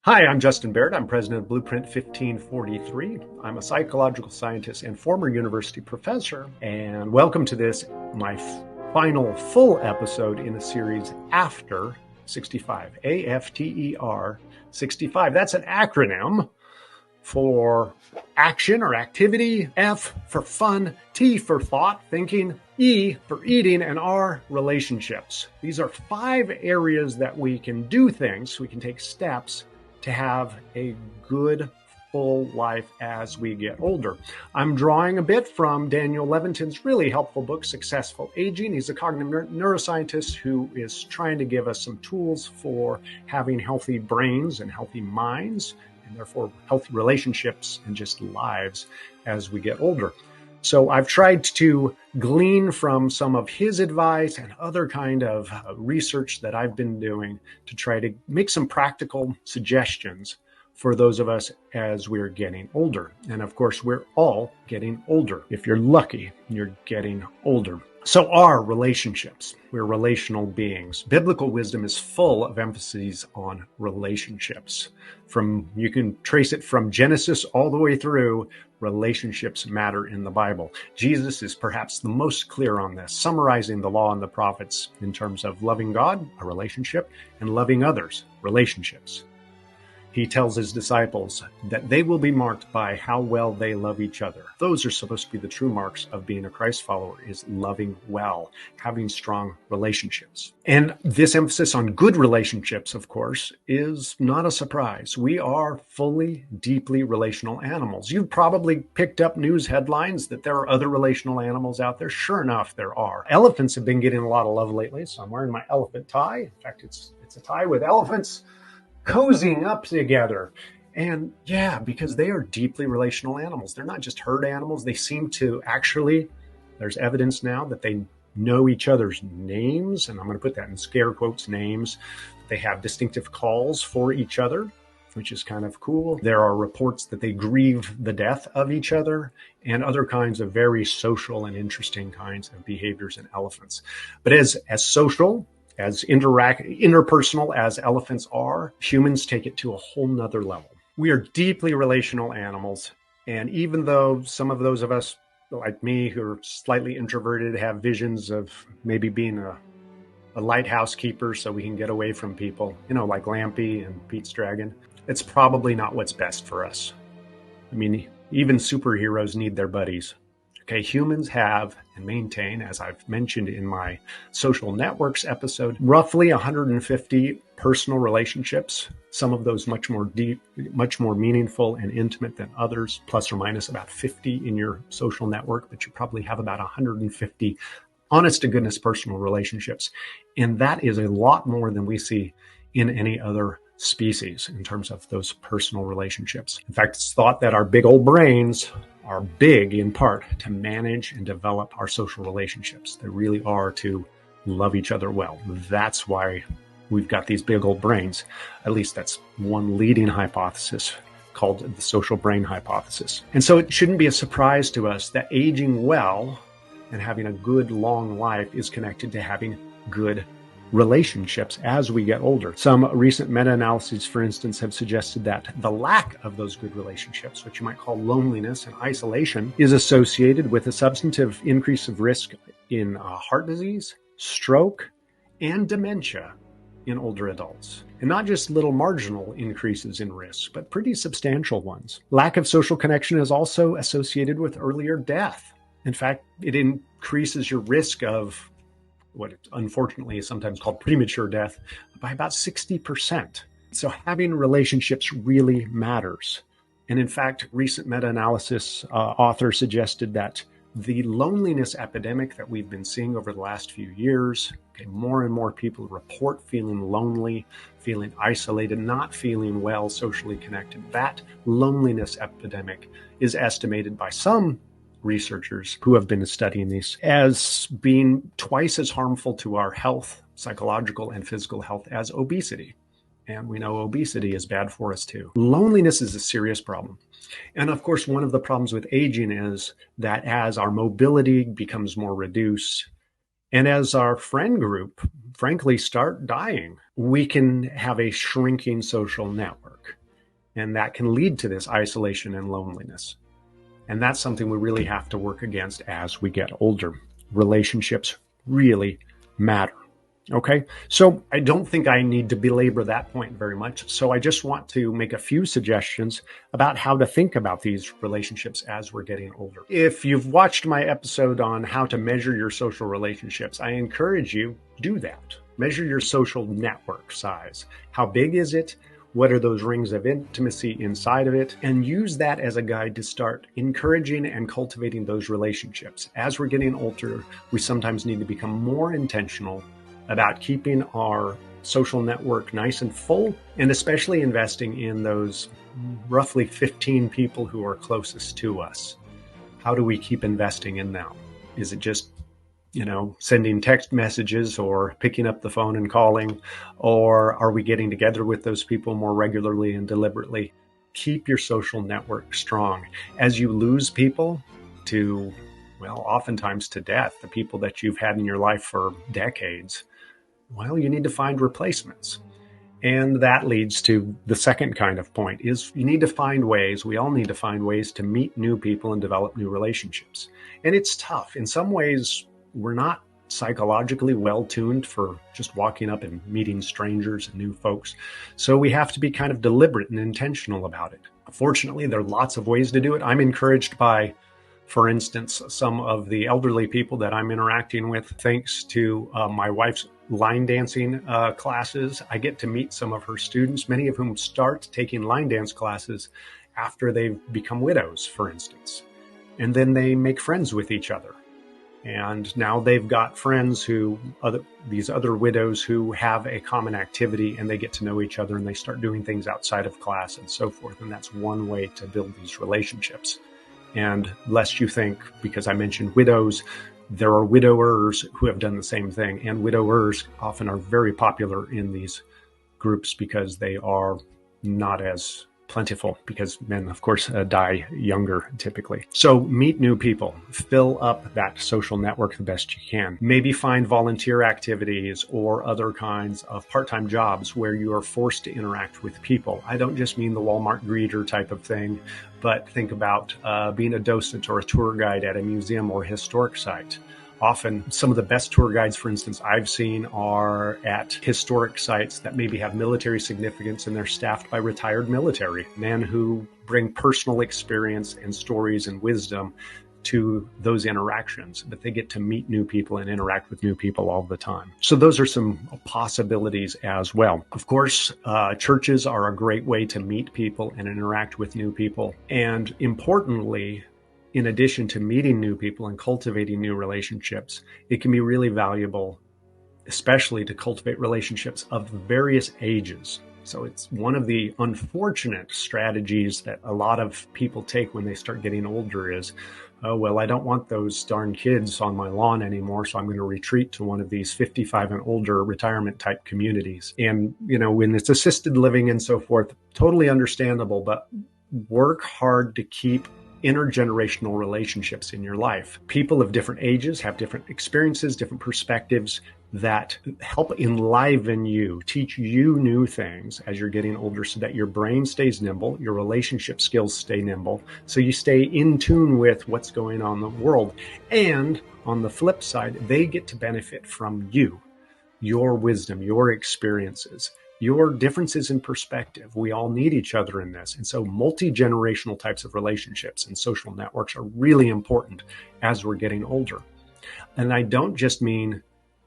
Hi, I'm Justin Barrett. I'm president of Blueprint 1543. I'm a psychological scientist and former university professor. And welcome to this, my final full episode in the series After 65, AFTER 65. That's an acronym for action or activity, F for fun, T for thought, thinking, E for eating, and R, relationships. These are 5 areas that we can do things, we can take steps to have a good, full life as we get older. I'm drawing a bit from Daniel Levitin's really helpful book, Successful Aging. He's a cognitive neuroscientist who is trying to give us some tools for having healthy brains and healthy minds, and therefore healthy relationships and just lives as we get older. So I've tried to glean from some of his advice and other kind of research that I've been doing to try to make some practical suggestions for those of us as we're getting older. And of course, we're all getting older. If you're lucky, you're getting older. So are relationships. We're relational beings. Biblical wisdom is full of emphases on relationships. You can trace it from Genesis all the way through. Relationships matter in the Bible. Jesus is perhaps the most clear on this, summarizing the law and the prophets in terms of loving God, a relationship, and loving others, relationships. He tells his disciples that they will be marked by how well they love each other. Those are supposed to be the true marks of being a Christ follower, is loving well, having strong relationships. And this emphasis on good relationships, of course, is not a surprise. We are fully, deeply relational animals. You've probably picked up news headlines that there are other relational animals out there. Sure enough, there are. Elephants have been getting a lot of love lately, so I'm wearing my elephant tie. In fact, it's a tie with elephants cozying up together. And yeah, because they are deeply relational animals. They're not just herd animals. They seem to actually, there's evidence now that they know each other's names. And I'm going to put that in scare quotes, names. They have distinctive calls for each other, which is kind of cool. There are reports that they grieve the death of each other and other kinds of very social and interesting kinds of behaviors in elephants. But as social, as interpersonal as elephants are, humans take it to a whole nother level. We are deeply relational animals. And even though some of those of us, like me, who are slightly introverted, have visions of maybe being a lighthouse keeper so we can get away from people, like Lampy and Pete's Dragon, it's probably not what's best for us. I mean, even superheroes need their buddies. Okay, humans have and maintain, as I've mentioned in my social networks episode, roughly 150 personal relationships, some of those much more deep, much more meaningful and intimate than others, plus or minus about 50 in your social network, but you probably have about 150 honest to goodness personal relationships. And that is a lot more than we see in any other species in terms of those personal relationships. In fact, it's thought that our big old brains are big in part to manage and develop our social relationships. They really are to love each other well. That's why we've got these big old brains. At least that's one leading hypothesis called the social brain hypothesis. And so it shouldn't be a surprise to us that aging well and having a good long life is connected to having good relationships as we get older. Some recent meta-analyses, for instance, have suggested that the lack of those good relationships, which you might call loneliness and isolation, is associated with a substantive increase of risk in heart disease, stroke, and dementia in older adults. And not just little marginal increases in risk, but pretty substantial ones. Lack of social connection is also associated with earlier death. In fact, it increases your risk of what unfortunately is sometimes called premature death by about 60%. So having relationships really matters. And in fact, recent meta-analysis author suggested that the loneliness epidemic that we've been seeing over the last few years, more and more people report feeling lonely, feeling isolated, not feeling well socially connected. That loneliness epidemic is estimated by some researchers who have been studying these as being twice as harmful to our health, psychological and physical health, as obesity. And we know obesity is bad for us too. Loneliness is a serious problem. And of course, one of the problems with aging is that as our mobility becomes more reduced, And as our friend group, frankly, start dying, we can have a shrinking social network. And that can lead to this isolation and loneliness. And that's something we really have to work against as we get older. Relationships really matter. Okay, so I don't think I need to belabor that point very much. So I just want to make a few suggestions about how to think about these relationships as we're getting older. If you've watched my episode on how to measure your social relationships, I encourage you to do that. Measure your social network size. How big is it? What are those rings of intimacy inside of it? And use that as a guide to start encouraging and cultivating those relationships. As we're getting older, we sometimes need to become more intentional about keeping our social network nice and full, and especially investing in those roughly 15 people who are closest to us. How do we keep investing in them? Is it just, sending text messages or picking up the phone and calling? Or are we getting together with those people more regularly and deliberately? Keep your social network strong. As you lose people to, oftentimes to death, the people that you've had in your life for decades, you need to find replacements. And that leads to the second kind of point is you need to find ways, we all need to find ways to meet new people and develop new relationships. And it's tough. In some ways, we're not psychologically well-tuned for just walking up and meeting strangers and new folks. So we have to be kind of deliberate and intentional about it. Fortunately, there are lots of ways to do it. I'm encouraged by, for instance, some of the elderly people that I'm interacting with, thanks to my wife's line dancing classes. I get to meet some of her students, many of whom start taking line dance classes after they've become widows, for instance. And then they make friends with each other. And now they've got friends these other widows who have a common activity, and they get to know each other and they start doing things outside of class and so forth. And that's one way to build these relationships. And lest you think, because I mentioned widows, there are widowers who have done the same thing. And widowers often are very popular in these groups because they are not as plentiful, because men, of course, die younger typically. So meet new people, fill up that social network the best you can. Maybe find volunteer activities or other kinds of part-time jobs where you are forced to interact with people. I don't just mean the Walmart greeter type of thing, but think about being a docent or a tour guide at a museum or historic site. Often, some of the best tour guides, for instance, I've seen are at historic sites that maybe have military significance, and they're staffed by retired military men who bring personal experience and stories and wisdom to those interactions, but they get to meet new people and interact with new people all the time. So those are some possibilities as well. Of course, churches are a great way to meet people and interact with new people. And importantly, in addition to meeting new people and cultivating new relationships, it can be really valuable, especially to cultivate relationships of various ages. So it's one of the unfortunate strategies that a lot of people take when they start getting older is, I don't want those darn kids on my lawn anymore, so I'm going to retreat to one of these 55 and older retirement type communities. And, when it's assisted living and so forth, totally understandable, but work hard to keep intergenerational relationships in your life. People of different ages have different experiences, different perspectives that help enliven you, teach you new things as you're getting older so that your brain stays nimble, your relationship skills stay nimble, so you stay in tune with what's going on in the world. And on the flip side, they get to benefit from you, your wisdom, your experiences, your differences in perspective. We all need each other in this. And so multi-generational types of relationships and social networks are really important as we're getting older. And I don't just mean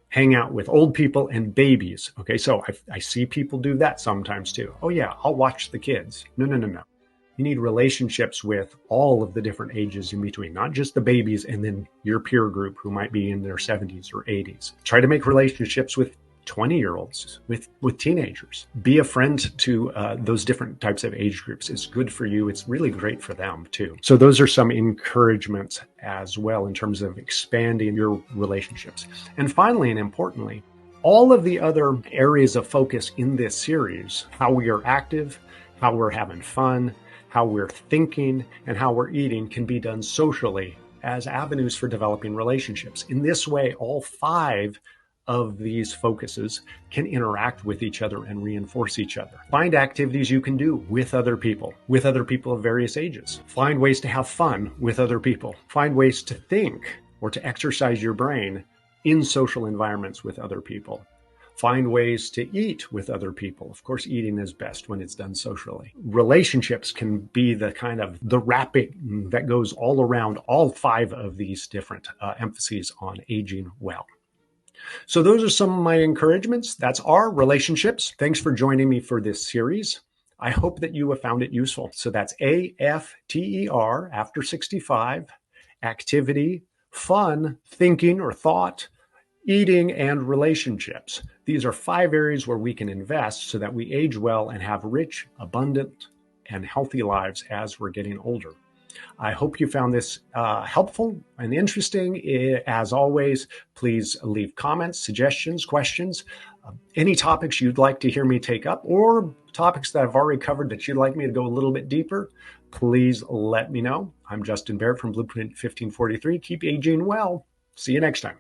hang out with old people and babies. Okay, so I see people do that sometimes too. Oh yeah, I'll watch the kids. No. You need relationships with all of the different ages in between, not just the babies and then your peer group who might be in their 70s or 80s. Try to make relationships with 20-year-olds, with teenagers. Be a friend to those different types of age groups. It's good for you. It's really great for them too. So those are some encouragements as well in terms of expanding your relationships. And finally, and importantly, all of the other areas of focus in this series, how we are active, how we're having fun, how we're thinking, and how we're eating, can be done socially as avenues for developing relationships. In this way, all 5 of these focuses can interact with each other and reinforce each other. Find activities you can do with other people of various ages. Find ways to have fun with other people. Find ways to think or to exercise your brain in social environments with other people. Find ways to eat with other people. Of course, eating is best when it's done socially. Relationships can be the kind of the wrapping that goes all around all 5 of these different emphases on aging well. So those are some of my encouragements. That's our relationships. Thanks for joining me for this series. I hope that you have found it useful. So that's AFTER, after 65, activity, fun, thinking or thought, eating, and relationships. These are 5 areas where we can invest so that we age well and have rich, abundant, and healthy lives as we're getting older. I hope you found this helpful and interesting. As always, please leave comments, suggestions, questions, any topics you'd like to hear me take up, or topics that I've already covered that you'd like me to go a little bit deeper. Please let me know. I'm Justin Barrett from Blueprint 1543. Keep aging well. See you next time.